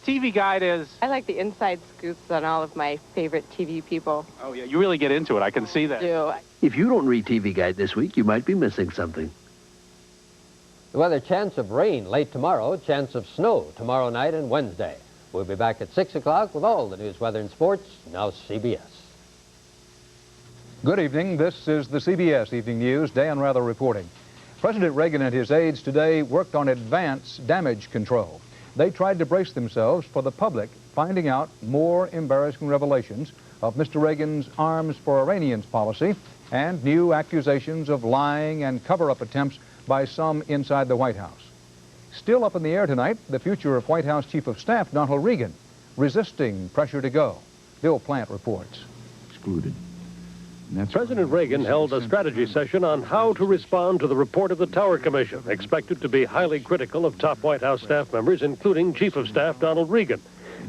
TV Guide is... I like the inside scoops on all of my favorite TV people. Oh, yeah, you really get into it. I can see that. I do. If you don't read TV Guide this week, you might be missing something. The weather: chance of rain late tomorrow, chance of snow tomorrow night and Wednesday. We'll be back at 6 o'clock with all the news, weather, and sports. Now CBS. Good evening. This is the CBS Evening News. Dan Rather reporting. President Reagan and his aides today worked on advanced damage control. They tried to brace themselves for the public finding out more embarrassing revelations of Mr. Reagan's arms for Iranians policy and new accusations of lying and cover-up attempts by some inside the White House. Still up in the air tonight, the future of White House Chief of Staff Donald Regan, resisting pressure to go. Bill Plant reports. Excluded. President Reagan held a strategy session on how to respond to the report of the Tower Commission, expected to be highly critical of top White House staff members, including Chief of Staff Donald Regan.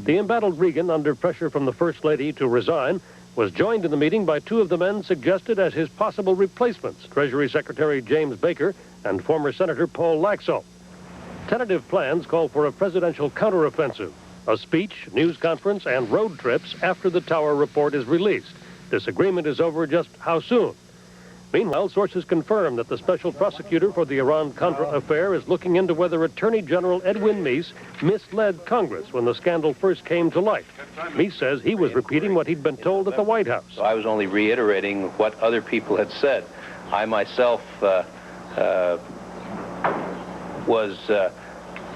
The embattled Regan, under pressure from the First Lady to resign, was joined in the meeting by two of the men suggested as his possible replacements, Treasury Secretary James Baker and former Senator Paul Laxalt. Tentative plans call for a presidential counteroffensive, a speech, news conference, and road trips after the Tower report is released. Disagreement is over just how soon. Meanwhile, sources confirm that the special prosecutor for the Iran-Contra affair is looking into whether Attorney General Edwin Meese misled Congress when the scandal first came to light. Meese says he was repeating what he'd been told at the White House. So I was only reiterating what other people had said. I myself was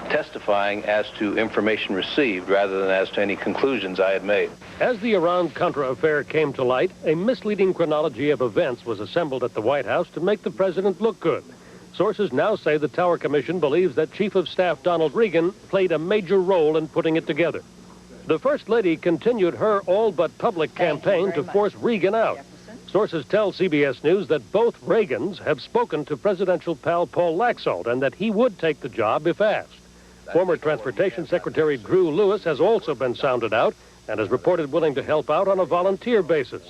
testifying as to information received rather than as to any conclusions I had made. As the Iran-Contra affair came to light, a misleading chronology of events was assembled at the White House to make the president look good. Sources now say the Tower Commission believes that Chief of Staff Donald Regan played a major role in putting it together. The First Lady continued her all-but-public campaign to force Regan out. Sources tell CBS News that both Reagans have spoken to presidential pal Paul Laxalt and that he would take the job if asked. Former Transportation Secretary Drew Lewis has also been sounded out and is reported willing to help out on a volunteer basis.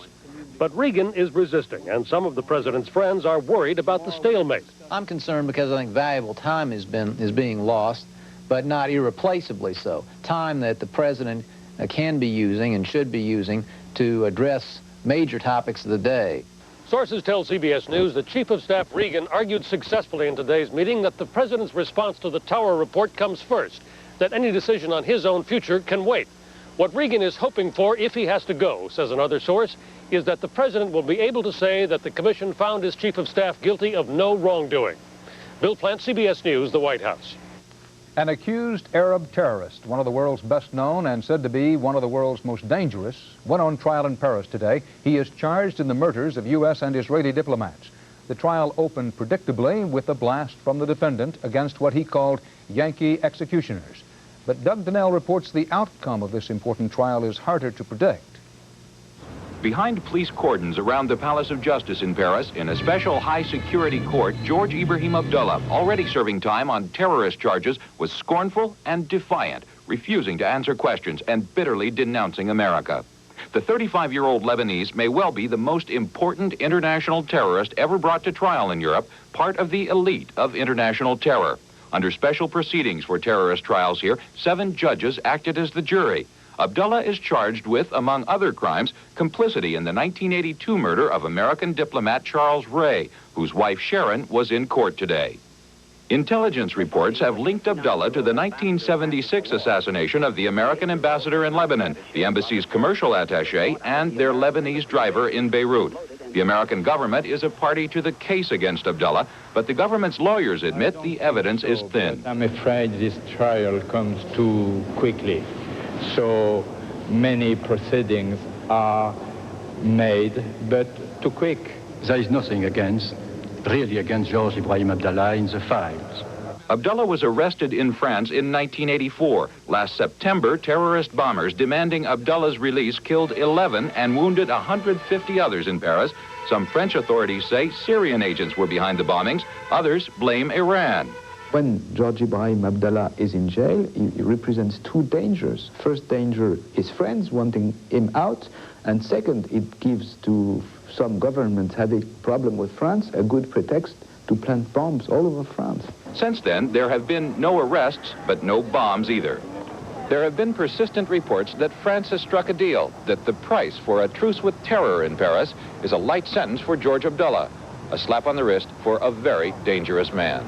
But Regan is resisting, and some of the president's friends are worried about the stalemate. I'm concerned because I think valuable time is being lost, but not irreplaceably so. Time that the president can be using and should be using to address major topics of the day. Sources tell CBS News that Chief of Staff Regan argued successfully in today's meeting that the president's response to the Tower report comes first, that any decision on his own future can wait. What Regan is hoping for, if he has to go, says another source, is that the president will be able to say that the commission found his Chief of Staff guilty of no wrongdoing. Bill Plant, CBS News, the White House. An accused Arab terrorist, one of the world's best known and said to be one of the world's most dangerous, went on trial in Paris today. He is charged in the murders of U.S. and Israeli diplomats. The trial opened predictably with a blast from the defendant against what he called Yankee executioners. But Doug Donnell reports the outcome of this important trial is harder to predict. Behind police cordons around the Palace of Justice in Paris, in a special high-security court, George Ibrahim Abdallah, already serving time on terrorist charges, was scornful and defiant, refusing to answer questions and bitterly denouncing America. The 35-year-old Lebanese may well be the most important international terrorist ever brought to trial in Europe, part of the elite of international terror. Under special proceedings for terrorist trials here, 7 judges acted as the jury. Abdallah is charged with, among other crimes, complicity in the 1982 murder of American diplomat Charles Ray, whose wife Sharon was in court today. Intelligence reports have linked Abdallah to the 1976 assassination of the American ambassador in Lebanon, the embassy's commercial attaché, and their Lebanese driver in Beirut. The American government is a party to the case against Abdallah, but the government's lawyers admit the evidence is thin. I'm afraid this trial comes too quickly. So many proceedings are made, but too quick. There is nothing really against George Ibrahim Abdallah in the files. Abdallah was arrested in France in 1984. Last September, terrorist bombers demanding Abdallah's release killed 11 and wounded 150 others in Paris. Some French authorities say Syrian agents were behind the bombings. Others blame Iran. When George Ibrahim Abdallah is in jail, he represents 2 dangers. First danger, his friends wanting him out, and second, it gives to some governments having a problem with France a good pretext to plant bombs all over France. Since then, there have been no arrests, but no bombs either. There have been persistent reports that France has struck a deal, that the price for a truce with terror in Paris is a light sentence for George Abdallah, a slap on the wrist for a very dangerous man.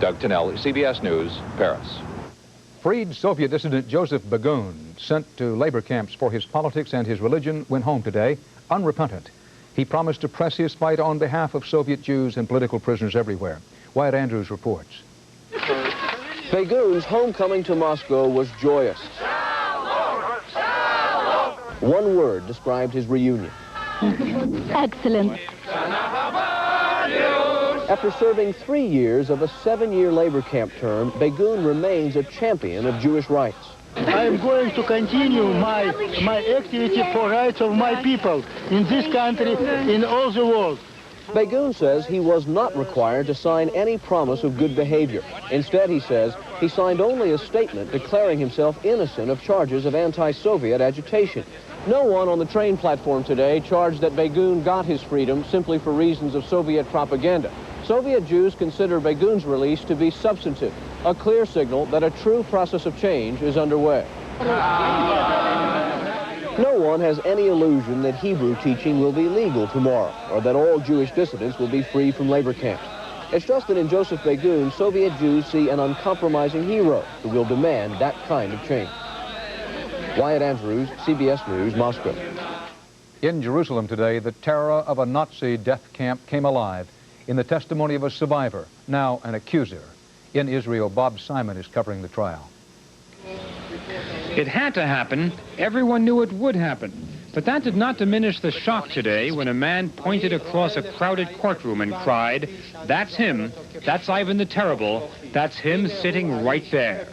Doug Tennell, CBS News, Paris. Freed Soviet dissident Joseph Begun, sent to labor camps for his politics and his religion, went home today, unrepentant. He promised to press his fight on behalf of Soviet Jews and political prisoners everywhere. Wyatt Andrews reports. Begun's homecoming to Moscow was joyous. One word described his reunion. Excellent. After serving 3 years of a 7-year labor camp term, Begun remains a champion of Jewish rights. I am going to continue my activity for rights of my people in this country, in all the world. Begun says he was not required to sign any promise of good behavior. Instead, he says, he signed only a statement declaring himself innocent of charges of anti-Soviet agitation. No one on the train platform today charged that Begun got his freedom simply for reasons of Soviet propaganda. Soviet Jews consider Begun's release to be substantive, a clear signal that a true process of change is underway. No one has any illusion that Hebrew teaching will be legal tomorrow, or that all Jewish dissidents will be free from labor camps. It's just that in Joseph Begun, Soviet Jews see an uncompromising hero who will demand that kind of change. Wyatt Andrews, CBS News, Moscow. In Jerusalem today, the terror of a Nazi death camp came alive in the testimony of a survivor, now an accuser. In Israel, Bob Simon is covering the trial. It had to happen. Everyone knew it would happen. But that did not diminish the shock today when a man pointed across a crowded courtroom and cried, "That's him. That's Ivan the Terrible. That's him sitting right there."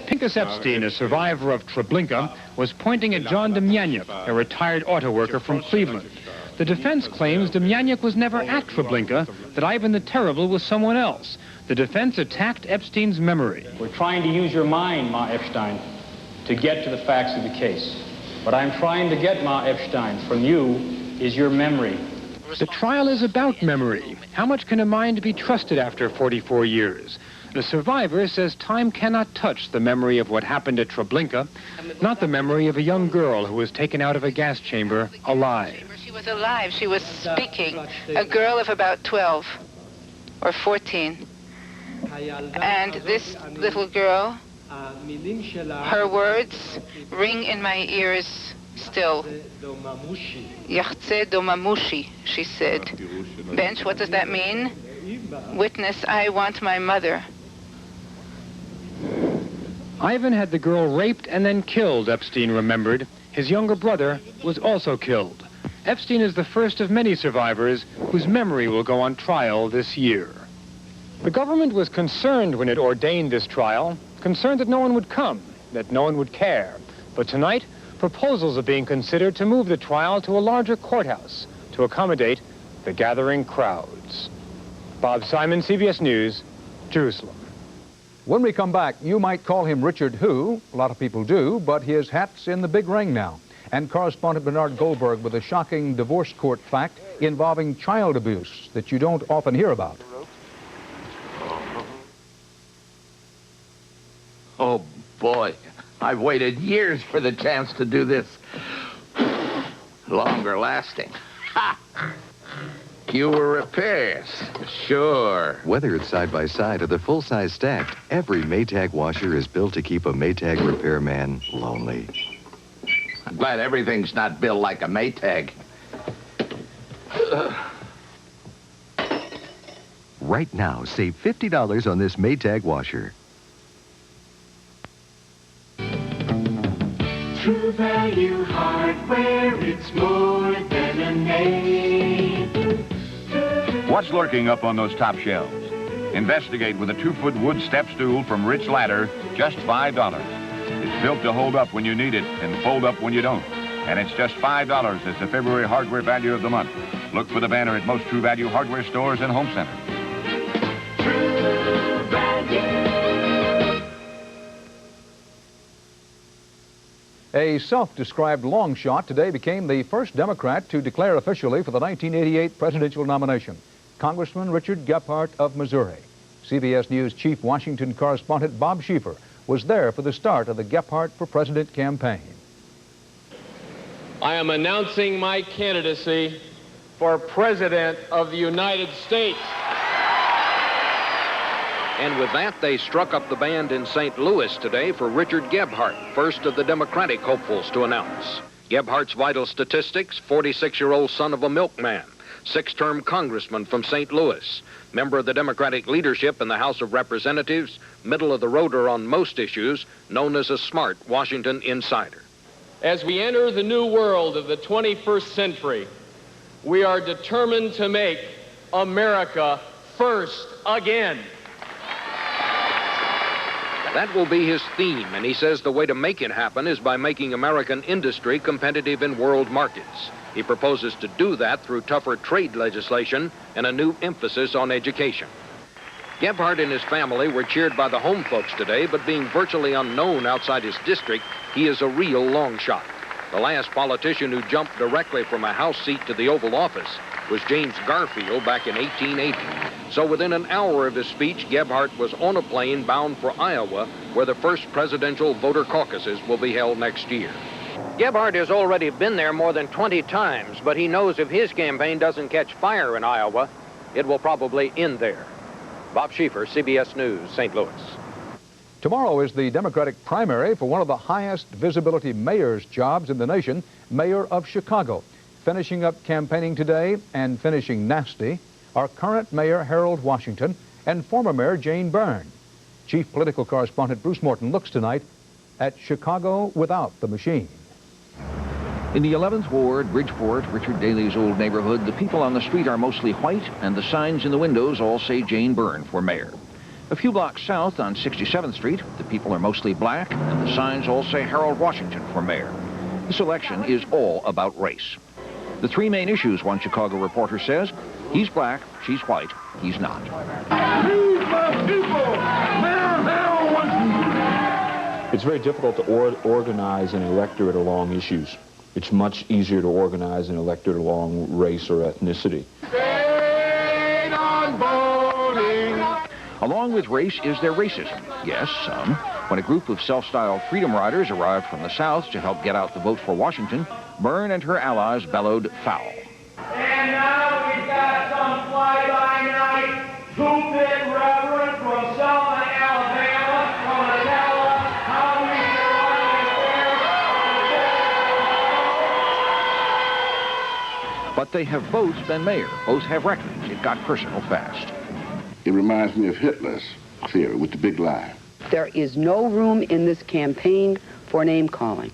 Pinchas Epstein, a survivor of Treblinka, was pointing at John Demjanjuk, a retired auto worker from Cleveland. The defense claims Demjanjuk was never at Treblinka, that Ivan the Terrible was someone else. The defense attacked Epstein's memory. We're trying to use your mind, Ma Epstein, to get to the facts of the case. What I'm trying to get, Ma Epstein, from you is your memory. The trial is about memory. How much can a mind be trusted after 44 years? The survivor says time cannot touch the memory of what happened at Treblinka, not the memory of a young girl who was taken out of a gas chamber alive. She was alive. She was speaking. A girl of about 12 or 14. And this little girl, her words ring in my ears still. Yachze domamushi, she said. Bench, what does that mean? Witness, I want my mother. Ivan had the girl raped and then killed, Epstein remembered. His younger brother was also killed. Epstein is the first of many survivors whose memory will go on trial this year. The government was concerned when it ordained this trial, concerned that no one would come, that no one would care. But tonight, proposals are being considered to move the trial to a larger courthouse to accommodate the gathering crowds. Bob Simon, CBS News, Jerusalem. When we come back, you might call him Richard Who, a lot of people do, but his hat's in the big ring now. And correspondent Bernard Goldberg with a shocking divorce court fact involving child abuse that you don't often hear about. Oh, boy. I've waited years for the chance to do this. Longer lasting. Ha! Fewer repairs. Sure. Whether it's side-by-side or the full-size stacked, every Maytag washer is built to keep a Maytag repairman lonely. I'm glad everything's not built like a Maytag. Right now, save $50 on this Maytag washer. True Value Hardware, it's more than a name. What's lurking up on those top shelves? Investigate with a 2-foot wood step stool from Rich Ladder, just $5. It's built to hold up when you need it and fold up when you don't. And it's just $5 as the February hardware value of the month. Look for the banner at most True Value hardware stores and home centers. True Value. A self-described long shot today became the first Democrat to declare officially for the 1988 presidential nomination, Congressman Richard Gephardt of Missouri. CBS News Chief Washington Correspondent Bob Schieffer was there for the start of the Gephardt for President campaign. I am announcing my candidacy for President of the United States. And with that, they struck up the band in St. Louis today for Richard Gephardt, first of the Democratic hopefuls to announce. Gephardt's vital statistics: 46-year-old son of a milkman, 6-term congressman from St. Louis, member of the Democratic leadership in the House of Representatives, middle of the roader on most issues, known as a smart Washington insider. As we enter the new world of the 21st century, we are determined to make America first again. That will be his theme, and he says the way to make it happen is by making American industry competitive in world markets. He proposes to do that through tougher trade legislation and a new emphasis on education. Gephardt and his family were cheered by the home folks today, but being virtually unknown outside his district, he is a real long shot. The last politician who jumped directly from a House seat to the Oval Office was James Garfield back in 1880. So within an hour of his speech, Gephardt was on a plane bound for Iowa, where the first presidential voter caucuses will be held next year. Gephardt has already been there more than 20 times, but he knows if his campaign doesn't catch fire in Iowa, it will probably end there. Bob Schieffer, CBS News, St. Louis. Tomorrow is the Democratic primary for one of the highest visibility mayor's jobs in the nation, mayor of Chicago. Finishing up campaigning today and finishing nasty are current Mayor Harold Washington and former Mayor Jane Byrne. Chief political correspondent Bruce Morton looks tonight at Chicago without the machine. In the 11th Ward, Bridgeport, Richard Daley's old neighborhood, the people on the street are mostly white, and the signs in the windows all say Jane Byrne for mayor. A few blocks south on 67th Street, the people are mostly black, and the signs all say Harold Washington for mayor. This election is all about race. The three main issues, one Chicago reporter says: he's black, she's white, he's not. It's very difficult to organize an electorate along issues. It's much easier to organize an electorate along race or ethnicity. Along with race is their racism. Yes, some. When a group of self-styled freedom riders arrived from the South to help get out the vote for Washington, Byrne and her allies bellowed foul. And now we've got some fly-by-night, two-bit reverend from Selma, Alabama, going to tell us how we can run But they have both been mayor. Both have records. It got personal fast. It reminds me of Hitler's theory with the big lie. There is no room in this campaign for name-calling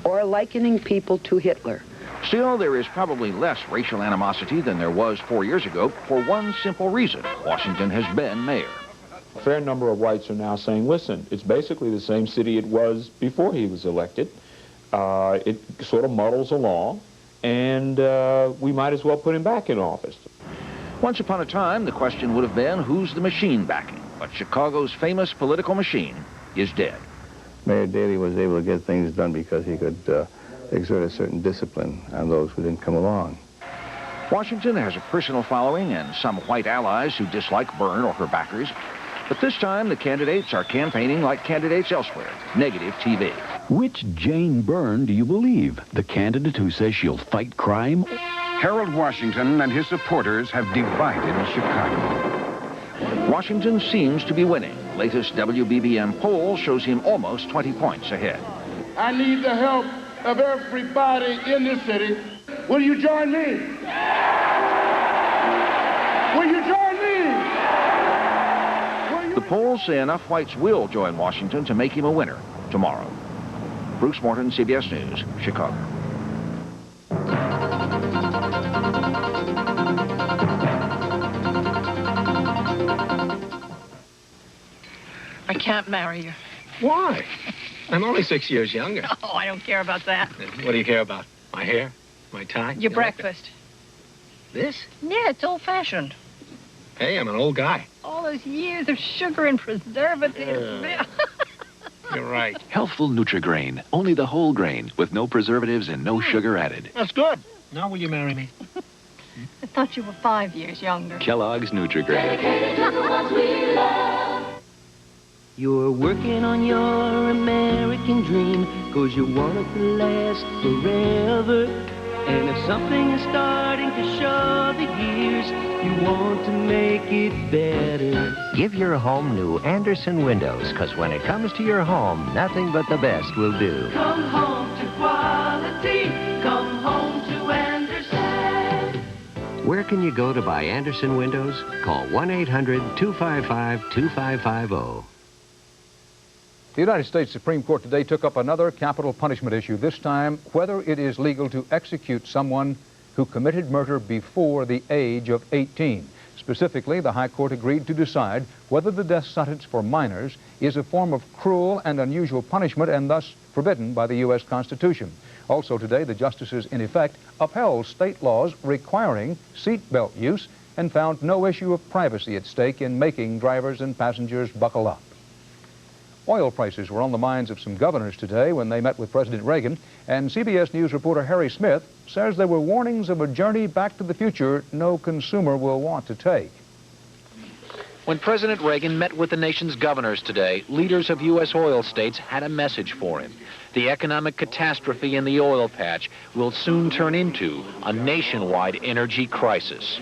or likening people to Hitler. Still, there is probably less racial animosity than there was 4 years ago for one simple reason: Washington has been mayor. A fair number of whites are now saying, listen, it's basically the same city it was before he was elected. It sort of muddles along, and we might as well put him back in office. Once upon a time, the question would have been, who's the machine backing? But Chicago's famous political machine is dead. Mayor Daley was able to get things done because he could exert a certain discipline on those who didn't come along. Washington has a personal following and some white allies who dislike Byrne or her backers. But this time, the candidates are campaigning like candidates elsewhere. Negative TV. Which Jane Byrne do you believe? The candidate who says she'll fight crime? Harold Washington and his supporters have divided Chicago. Washington seems to be winning. Latest WBBM poll shows him almost 20 points ahead. I need the help of everybody in this city. Will you join me? Will you join me? The polls say enough whites will join Washington to make him a winner tomorrow. Bruce Morton, CBS News, Chicago. I can't marry you. Why? I'm only 6 years younger. Oh, I don't care about that. What do you care about? My hair? My tie? Your breakfast. This? Yeah, it's old-fashioned. Hey, I'm an old guy. All those years of sugar and preservatives. You're right. Healthful Nutri-Grain. Only the whole grain with no preservatives and no sugar added. That's good. Now will you marry me? thought you were 5 years younger. Kellogg's Nutri-Grain. You're working on your American dream, 'cause you want it to last forever. And if something is starting to show the years, you want to make it better. Give your home new Andersen windows, because when it comes to your home, nothing but the best will do. Come home to quality. Come home to Andersen. Where can you go to buy Andersen windows? Call 1-800-255-2550. The United States Supreme Court today took up another capital punishment issue, this time whether it is legal to execute someone who committed murder before the age of 18. Specifically, the High Court agreed to decide whether the death sentence for minors is a form of cruel and unusual punishment and thus forbidden by the U.S. Constitution. Also today, the justices, in effect, upheld state laws requiring seatbelt use and found no issue of privacy at stake in making drivers and passengers buckle up. Oil prices were on the minds of some governors today when they met with President Reagan, and CBS News reporter Harry Smith says there were warnings of a journey back to the future no consumer will want to take. When President Reagan met with the nation's governors today, leaders of U.S. oil states had a message for him. The economic catastrophe in the oil patch will soon turn into a nationwide energy crisis.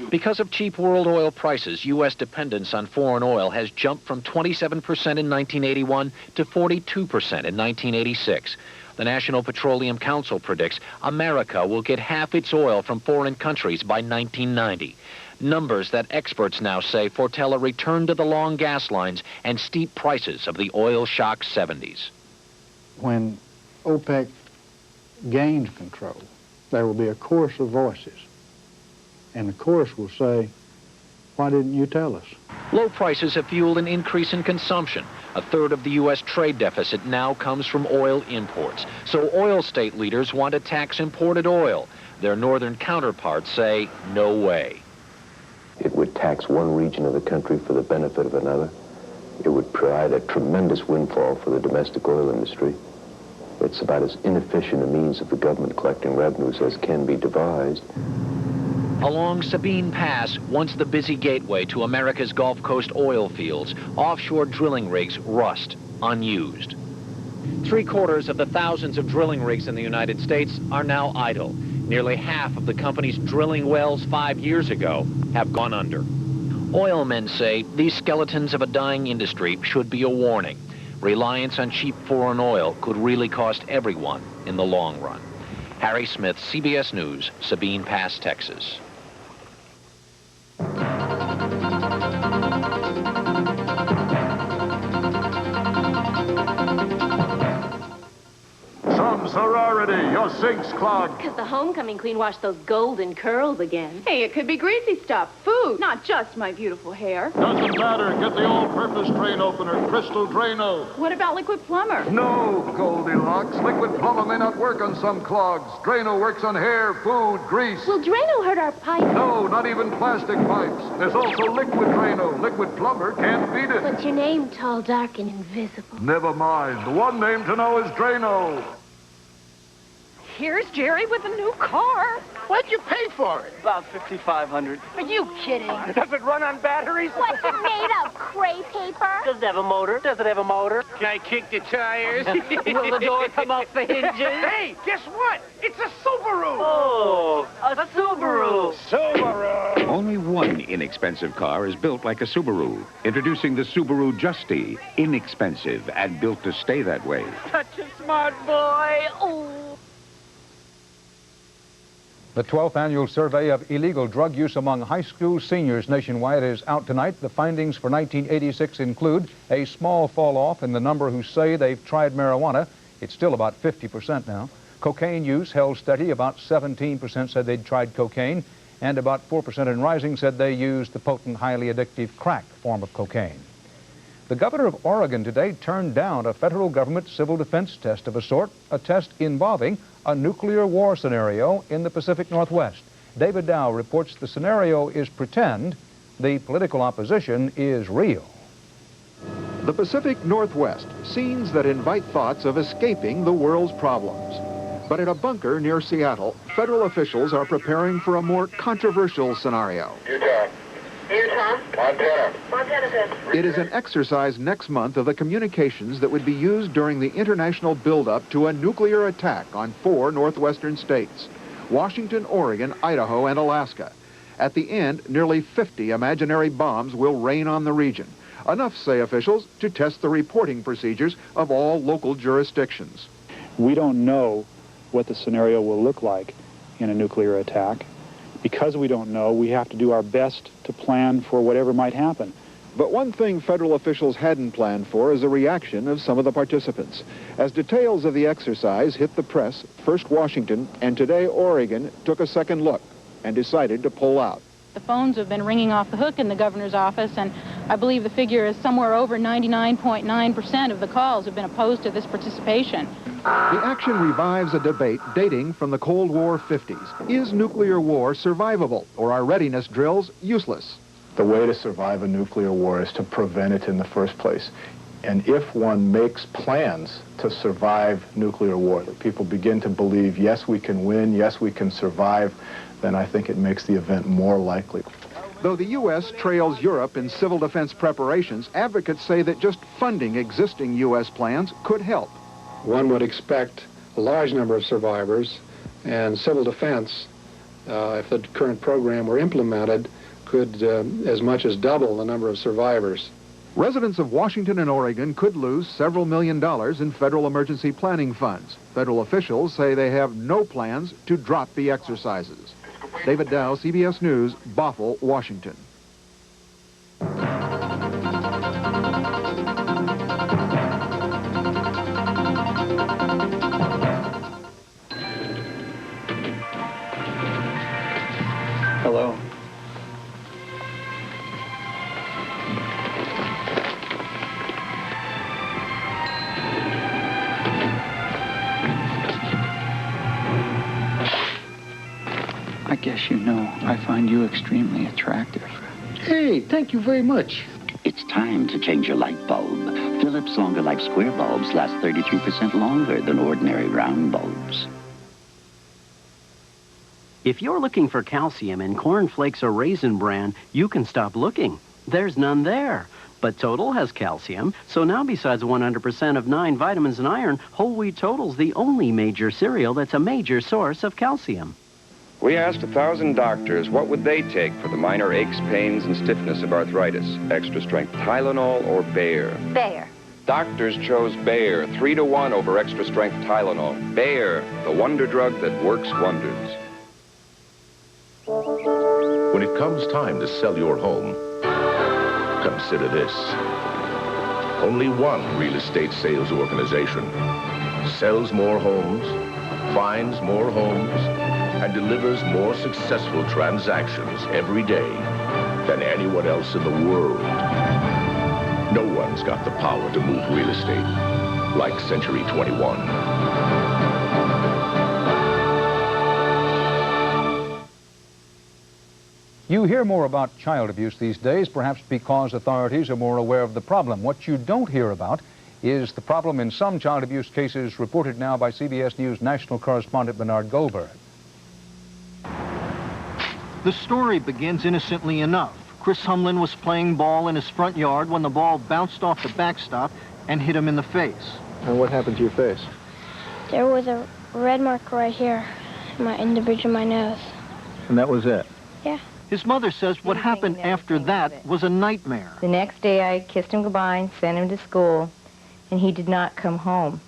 Because of cheap world oil prices, U.S. dependence on foreign oil has jumped from 27% in 1981 to 42% in 1986. The National Petroleum Council predicts America will get half its oil from foreign countries by 1990. Numbers that experts now say foretell a return to the long gas lines and steep prices of the oil shock 70s. When OPEC gains control, there will be a chorus of voices. And the chorus will say, why didn't you tell us? Low prices have fueled an increase in consumption. A third of the U.S. trade deficit now comes from oil imports. So oil state leaders want to tax imported oil. Their northern counterparts say, no way. It would tax one region of the country for the benefit of another. It would provide a tremendous windfall for the domestic oil industry. It's about as inefficient a means of the government collecting revenues as can be devised. Along Sabine Pass, once the busy gateway to America's Gulf Coast oil fields, offshore drilling rigs rust, unused. 3/4 of the thousands of drilling rigs in the United States are now idle. Nearly half of the companies drilling wells 5 years ago have gone under. Oil men say these skeletons of a dying industry should be a warning. Reliance on cheap foreign oil could really cost everyone in the long run. Harry Smith, CBS News, Sabine Pass, Texas. Some sorority, your sink's clogged. Because the homecoming queen washed those golden curls again. Hey, it could be greasy stuff, food, not just my beautiful hair. Doesn't matter. Get the all-purpose drain opener, Crystal Drano. What about liquid plumber? No, Goldilocks. Liquid plumber may not work on some clogs. Drano works on hair, food, grease. Will Drano hurt our pipes? No, not even plastic pipes. There's also liquid Drano. Liquid plumber can't beat it. What's your name, tall, dark, and invisible? Never mind. The one name to know is Drano. Here's Jerry with a new car. What'd you pay for it? About $5,500. Are you kidding? Does it run on batteries? What's it made of? Crepe paper? Does it have a motor? Does it have a motor? Can I kick the tires? Will the door come off the hinges? Hey, guess what? It's a Subaru! Oh, a Subaru! Subaru! Only one inexpensive car is built like a Subaru. Introducing the Subaru Justy. Inexpensive and built to stay that way. Such a smart boy. Oh. The 12th annual survey of illegal drug use among high school seniors nationwide is out tonight. The findings for 1986 include a small fall off in the number who say they've tried marijuana. It's still about 50% now. Cocaine use held steady. About 17% said they'd tried cocaine, and about 4% and rising said they used the potent, highly addictive crack form of cocaine. The governor of Oregon today turned down a federal government civil defense test of a sort, a test involving a nuclear war scenario in the Pacific Northwest. David Dow reports the scenario is pretend, the political opposition is real. The Pacific Northwest, scenes that invite thoughts of escaping the world's problems. But at a bunker near Seattle, federal officials are preparing for a more controversial scenario. Utah. Utah. Montana. Montana says. It is an exercise next month of the communications that would be used during the international buildup to a nuclear attack on 4 northwestern states: Washington, Oregon, Idaho, and Alaska. At the end, nearly 50 imaginary bombs will rain on the region. Enough, say officials, to test the reporting procedures of all local jurisdictions. We don't know what the scenario will look like in a nuclear attack. Because we don't know, we have to do our best to plan for whatever might happen. But one thing federal officials hadn't planned for is a reaction of some of the participants. As details of the exercise hit the press, first Washington and today Oregon took a second look and decided to pull out. The phones have been ringing off the hook in the governor's office, and I believe the figure is somewhere over 99.9% of the calls have been opposed to this participation. The action revives a debate dating from the Cold War 50s. Is nuclear war survivable, or are readiness drills useless? The way to survive a nuclear war is to prevent it in the first place. And if one makes plans to survive nuclear war, that people begin to believe, yes, we can win, yes, we can survive, then I think it makes the event more likely. Though the U.S. trails Europe in civil defense preparations, advocates say that just funding existing U.S. plans could help. One would expect a large number of survivors, and civil defense, if the current program were implemented, could as much as double the number of survivors. Residents of Washington and Oregon could lose several $1 million in federal emergency planning funds. Federal officials say they have no plans to drop the exercises. David Dow, CBS News, Bothell, Washington. Hello. I guess you know I find you extremely attractive. Hey, thank you very much. It's time to change your light bulb. Philips Longer Life Square bulbs last 33% longer than ordinary round bulbs. If you're looking for calcium in Corn Flakes or Raisin Bran, you can stop looking. There's none there. But Total has calcium, so now besides 100% of 9 vitamins and iron, Whole Wheat Total's the only major cereal that's a major source of calcium. We asked 1,000 doctors what would they take for the minor aches, pains, and stiffness of arthritis. Extra strength Tylenol or Bayer? Bayer. Doctors chose Bayer, 3-to-1 over extra strength Tylenol. Bayer, the wonder drug that works wonders. When it comes time to sell your home, consider this. Only one real estate sales organization sells more homes, finds more homes, and delivers more successful transactions every day than anyone else in the world. No one's got the power to move real estate like Century 21. You hear more about child abuse these days, perhaps because authorities are more aware of the problem. What you don't hear about is the problem in some child abuse cases reported now by CBS News national correspondent Bernard Goldberg. The story begins innocently enough. Chris Humlin was playing ball in his front yard when the ball bounced off the backstop and hit him in the face. And what happened to your face? There was a red mark right here in the bridge of my nose. And that was it? Yeah. His mother says what happened after that was a nightmare. The next day I kissed him goodbye and sent him to school, and he did not come home.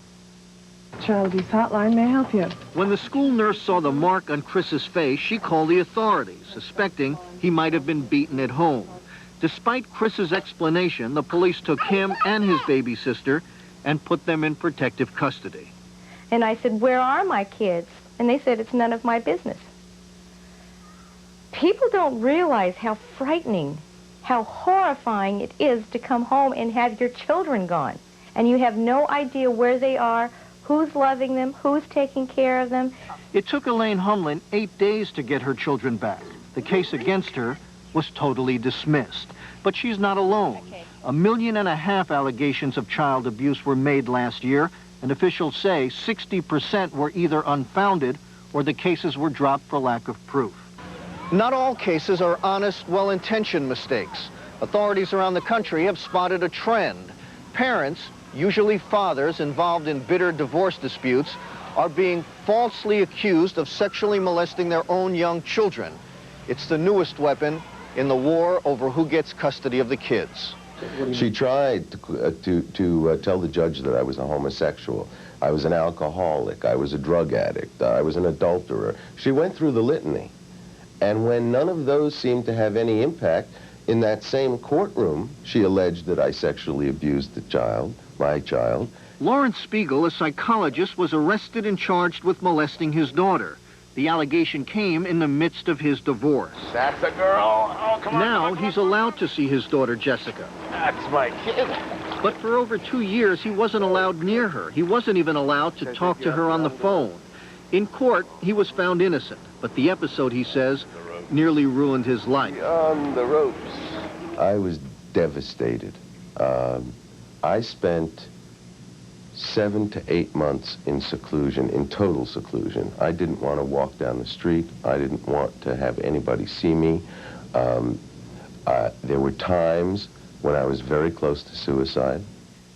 Child Abuse Hotline may help you. When the school nurse saw the mark on Chris's face, she called the authorities, suspecting he might have been beaten at home. Despite Chris's explanation, the police took him and his baby sister and put them in protective custody. And I said, "Where are my kids?" And they said, "It's none of my business." People don't realize how frightening, how horrifying it is to come home and have your children gone. And you have no idea where they are, who's loving them, who's taking care of them. It took Elaine Humlin 8 days to get her children back. The case against her was totally dismissed. But she's not alone. 1.5 million allegations of child abuse were made last year, and officials say 60% were either unfounded or the cases were dropped for lack of proof. Not all cases are honest, well-intentioned mistakes. Authorities around the country have spotted a trend. Parents, usually fathers involved in bitter divorce disputes, are being falsely accused of sexually molesting their own young children. It's the newest weapon in the war over who gets custody of the kids. She tried to tell the judge that I was a homosexual. I was an alcoholic. I was a drug addict. I was an adulterer. She went through the litany. And when none of those seemed to have any impact, in that same courtroom, she alleged that I sexually abused the child, my child. Lawrence Spiegel, a psychologist, was arrested and charged with molesting his daughter. The allegation came in the midst of his divorce. That's a girl. Oh, come on. Now he's allowed to see his daughter, Jessica. That's my kid. But for over 2 years, he wasn't allowed near her. He wasn't even allowed to talk to her on the phone. In court, he was found innocent. But the episode, he says, nearly ruined his life. On the ropes. I was devastated. I spent 7 to 8 months in seclusion, in total seclusion. I didn't want to walk down the street. I didn't want to have anybody see me. There were times when I was very close to suicide.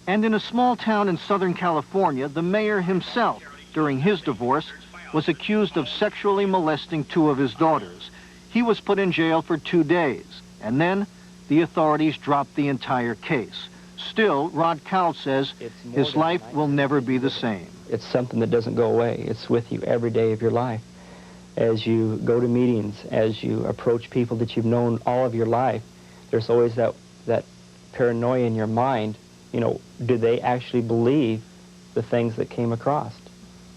And in a small town in Southern California, the mayor himself, during his divorce, was accused of sexually molesting 2 of his daughters. He was put in jail for 2 days, and then the authorities dropped the entire case. Still, Rod Cowell says his life will never be the same. It's something that doesn't go away. It's with you every day of your life. As you go to meetings, as you approach people that you've known all of your life, there's always that paranoia in your mind. You know, do they actually believe the things that came across?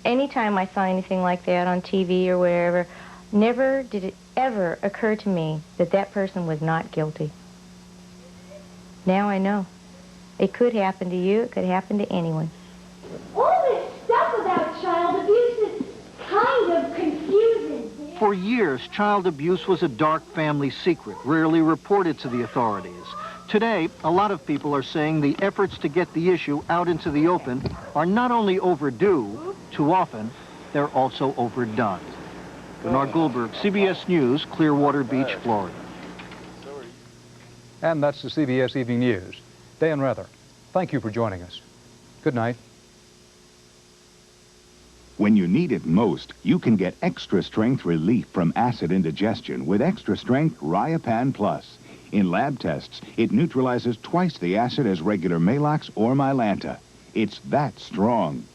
Anytime I saw anything like that on TV or wherever, never did it ever occur to me that that person was not guilty. Now I know. It could happen to you, it could happen to anyone. All this stuff about child abuse is kind of confusing. For years, child abuse was a dark family secret, rarely reported to the authorities. Today, a lot of people are saying the efforts to get the issue out into the open are not only overdue, too often, they're also overdone. Bernard Goldberg, CBS News, Clearwater Beach, Florida. And that's the CBS Evening News. Dan Rather, thank you for joining us. Good night. When you need it most, you can get extra strength relief from acid indigestion with extra strength Riopan Plus. In lab tests, it neutralizes twice the acid as regular Maalox or Mylanta. It's that strong.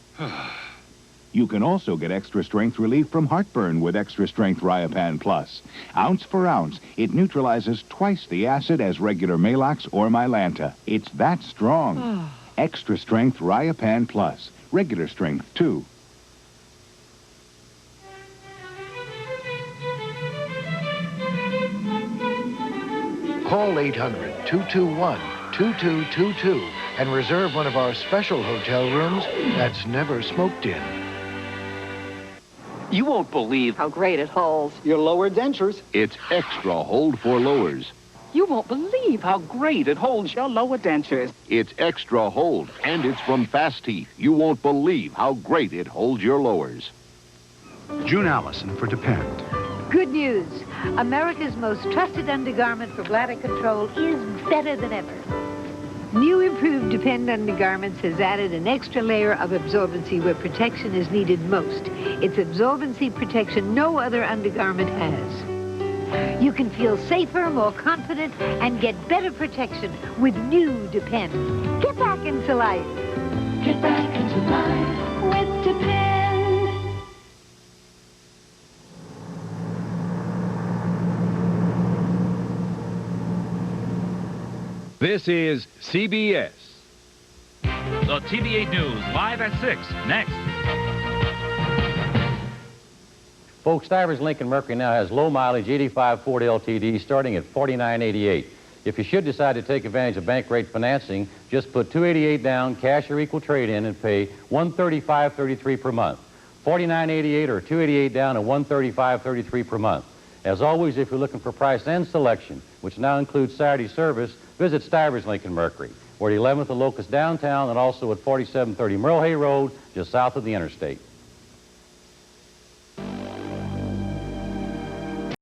You can also get extra strength relief from heartburn with extra strength Riopan Plus. Ounce for ounce, it neutralizes twice the acid as regular Maalox or Mylanta. It's that strong. Extra strength Riopan Plus. Regular strength, too. Call 800-221-2222 and reserve one of our special hotel rooms that's never smoked in. You won't believe how great it holds your lower dentures. It's extra hold for lowers. You won't believe how great it holds your lower dentures. It's extra hold, and it's from Fast Teeth. You won't believe how great it holds your lowers. June Allison for Depend. Good news. America's most trusted undergarment for bladder control is better than ever. New improved Depend undergarments has added an extra layer of absorbency where protection is needed most. It's absorbency protection no other undergarment has. You can feel safer, more confident, and get better protection with new Depend. Get back into life. Get back into life with Depend. This is CBS. The TV8 News, live at 6, next. Folks, Stivers Lincoln Mercury now has low mileage 85 Ford LTD starting at $49.88. If you should decide to take advantage of bank rate financing, just put $288 down, cash or equal trade-in, and pay $135.33 per month. $49.88 or $288 down and $135.33 per month. As always, if you're looking for price and selection, which now includes Saturday service, visit Stivers Lincoln Mercury. We're at 11th and Locust downtown and also at 4730 Merle Hay Road, just south of the interstate.